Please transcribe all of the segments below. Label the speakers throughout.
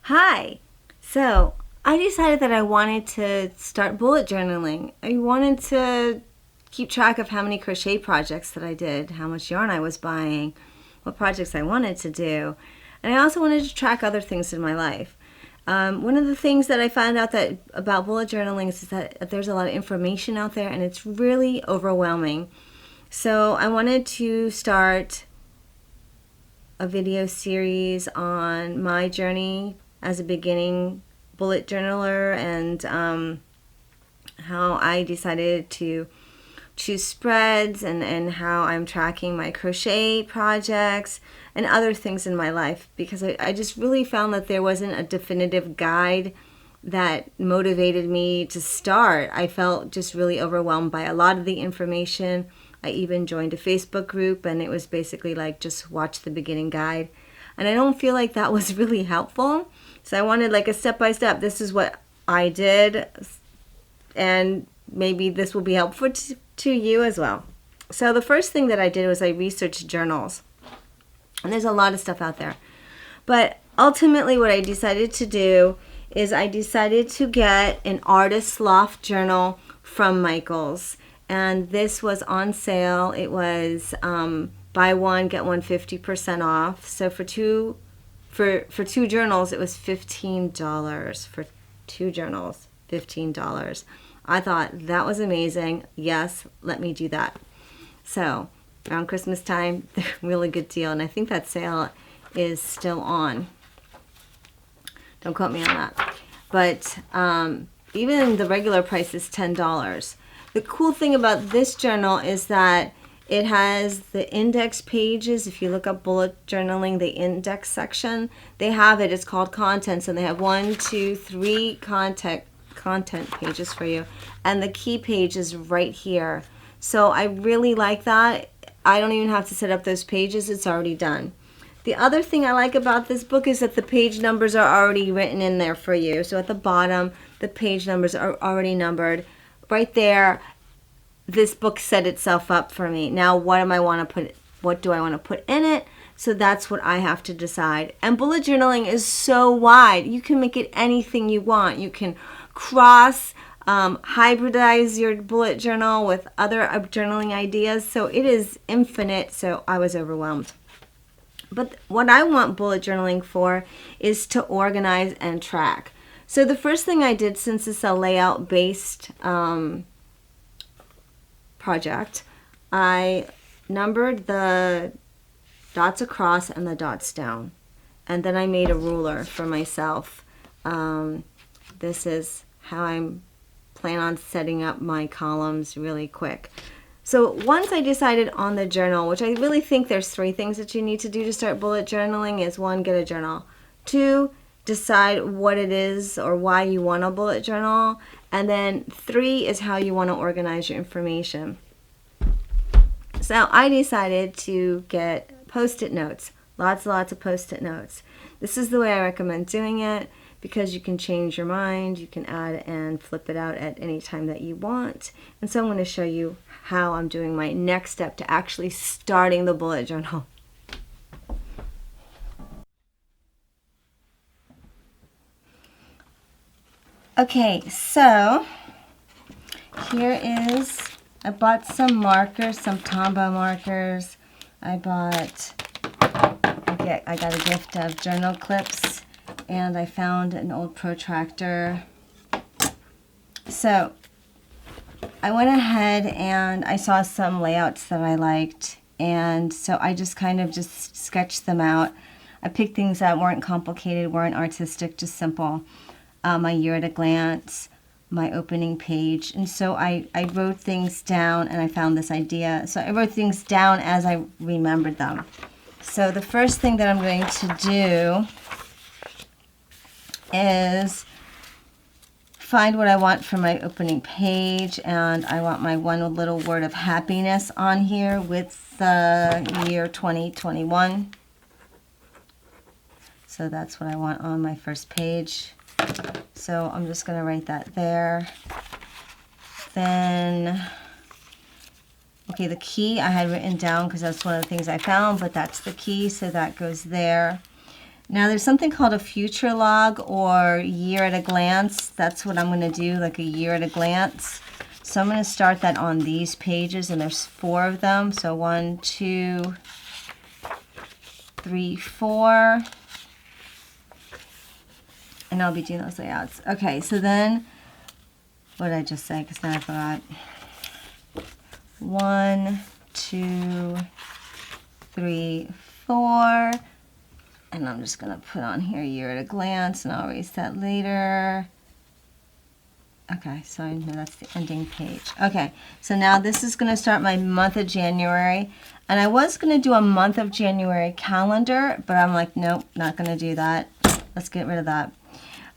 Speaker 1: Hi. So I decided that I wanted to start bullet journaling. I wanted to keep track of how many crochet projects that I did, how much yarn I was buying, what projects I wanted to do. And I also wanted to track other things in my life. One of the things that I found out that about bullet journaling is that there's a lot of information out there and it's really overwhelming. So I wanted to start a video series on my journey as a beginning bullet journaler and how I decided to choose spreads and how I'm tracking my crochet projects and other things in my life, because I just really found that there wasn't a definitive guide that motivated me to start. I felt just really overwhelmed by a lot of the information. I even joined a Facebook group and it was basically like just watch the beginning guide. And I don't feel like that was really helpful. So I wanted like a step by step. This is what I did and maybe this will be helpful to you as well. So the first thing that I did was I researched journals. And there's a lot of stuff out there. But ultimately what I decided to do is I decided to get an Artist Loft journal from Michaels. And this was on sale. It was buy one, get one 50% off. So for two journals, it was $15. For two journals, $15. I thought that was amazing. Yes, let me do that. So around Christmas time, really good deal. And I think that sale is still on. Don't quote me on that. But even the regular price is $10. The cool thing about this journal is that it has the index pages. If you look up bullet journaling, the index section, they have it. It's called contents, and they have 1, 2, 3 content pages for you. And the key page is right here. So I really like that. I don't even have to set up those pages. It's already done. The other thing I like about this book is that the page numbers are already written in there for you. So at the bottom, the page numbers are already numbered. Right there, this book set itself up for me. Now, what do I want to put in it? So that's what I have to decide. And bullet journaling is so wide. You can make it anything you want. You can hybridize your bullet journal with other journaling ideas. So it is infinite. So I was overwhelmed. But what I want bullet journaling for is to organize and track. So the first thing I did, since it's a layout-based project, I numbered the dots across and the dots down. And then I made a ruler for myself. This is how I plan on setting up my columns really quick. So once I decided on the journal, which I really think there's 3 things that you need to do to start bullet journaling, is 1, get a journal. 2, decide what it is or why you want a bullet journal. And then 3 is how you want to organize your information. So I decided to get Post-it notes, lots of Post-it notes. This is the way I recommend doing it because you can change your mind, you can add and flip it out at any time that you want. And so I'm going to show you how I'm doing my next step to actually starting the bullet journal. Okay, so here is, I bought some markers, some Tombow markers. I got a gift of journal clips, and I found an old protractor. So I went ahead and I saw some layouts that I liked, and so I just kind of just sketched them out. I picked things that weren't complicated, weren't artistic, just simple. My year at a glance, my opening page. And so I wrote things down and I found this idea. So I wrote things down as I remembered them. So the first thing that I'm going to do is find what I want for my opening page, and I want my one little word of happiness on here with the year 2021. So that's what I want on my first page. So I'm just going to write that there. Then, okay, the key I had written down because that's one of the things I found, but that's the key, so that goes there. Now there's something called a future log or year at a glance. That's what I'm going to do, like a year at a glance. So I'm going to start that on these pages, and there's 4 of them. So 1, 2, 3, 4. And I'll be doing those layouts. Okay, so then, what did I just say? Because now I forgot. 1, 2, 3, 4. And I'm just going to put on here year at a glance, and I'll erase that later. Okay, so I know that's the ending page. Okay, so now this is going to start my month of January. And I was going to do a month of January calendar, but I'm like, nope, not going to do that. Let's get rid of that.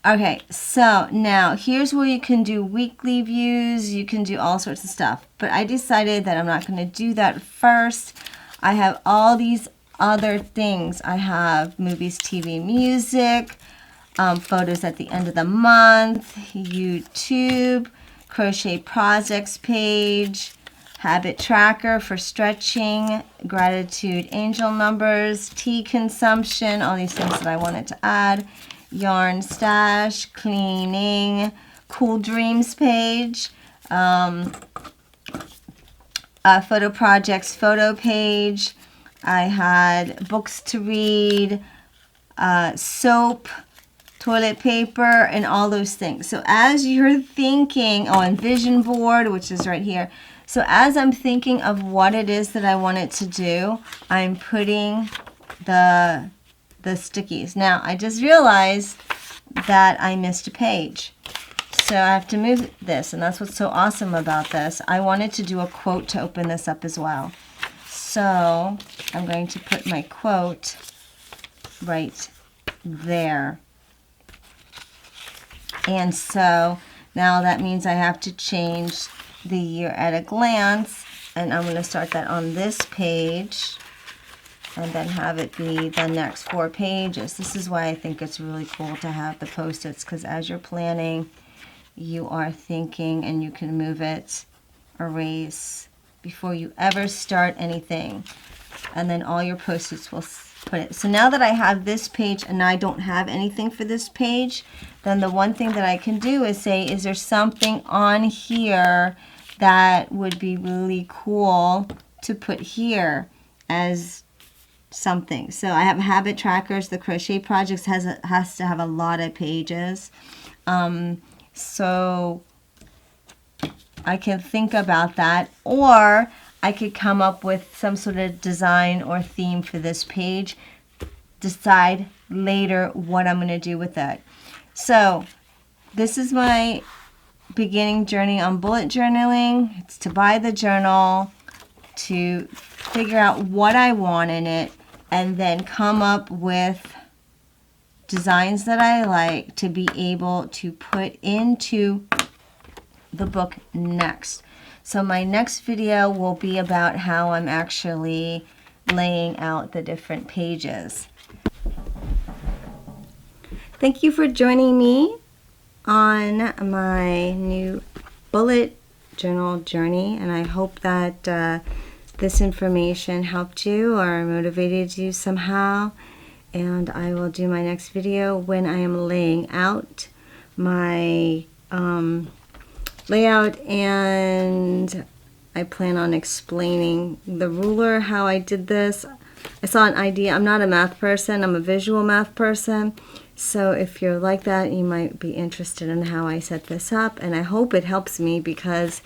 Speaker 1: Okay, so now here's where you can do weekly views. You can do all sorts of stuff. But I decided that I'm not going to do that first. I have all these other things. I have movies, TV, music, photos at the end of the month, YouTube, crochet projects page, habit tracker for stretching, gratitude angel numbers, tea consumption, all these things that I wanted to add, yarn stash, cleaning, cool dreams page, photo projects photo page. I had books to read, soap, toilet paper, and all those things. So as you're thinking, and vision board, which is right here. So as I'm thinking of what it is that I want it to do, I'm putting the stickies. Now, I just realized that I missed a page. So I have to move this, and that's what's so awesome about this. I wanted to do a quote to open this up as well. So I'm going to put my quote right there. And so now that means I have to change the year at a glance, and I'm going to start that on this page and then have it be the next 4 pages. This is why I think it's really cool to have the Post-its, because as you're planning, you are thinking and you can move it, erase, before you ever start anything. And then all your Post-its will put it. So now that I have this page and I don't have anything for this page, then the one thing that I can do is say, is there something on here that would be really cool to put here as something? So I have habit trackers. The crochet projects has to have a lot of pages. So I can think about that, or I could come up with some sort of design or theme for this page, decide later what I'm going to do with that. So this is my beginning journey on bullet journaling. It's to buy the journal, to figure out what I want in it, and then come up with designs that I like to be able to put into the book next. So my next video will be about how I'm actually laying out the different pages. Thank you for joining me on my new bullet journal journey, and I hope that this information helped you or motivated you somehow. And I will do my next video when I am laying out my layout, and I plan on explaining the ruler, how I did this. I saw an idea. I'm not a math person, I'm a visual math person. So if you're like that, you might be interested in how I set this up, and I hope it helps me, because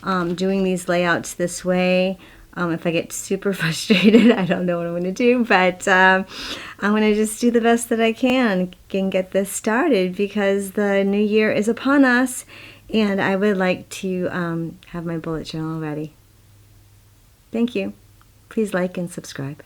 Speaker 1: doing these layouts this way, if I get super frustrated, I don't know what I'm going to do, but I'm going to just do the best that I can and get this started, because the new year is upon us, and I would like to have my bullet journal ready. Thank you. Please like and subscribe.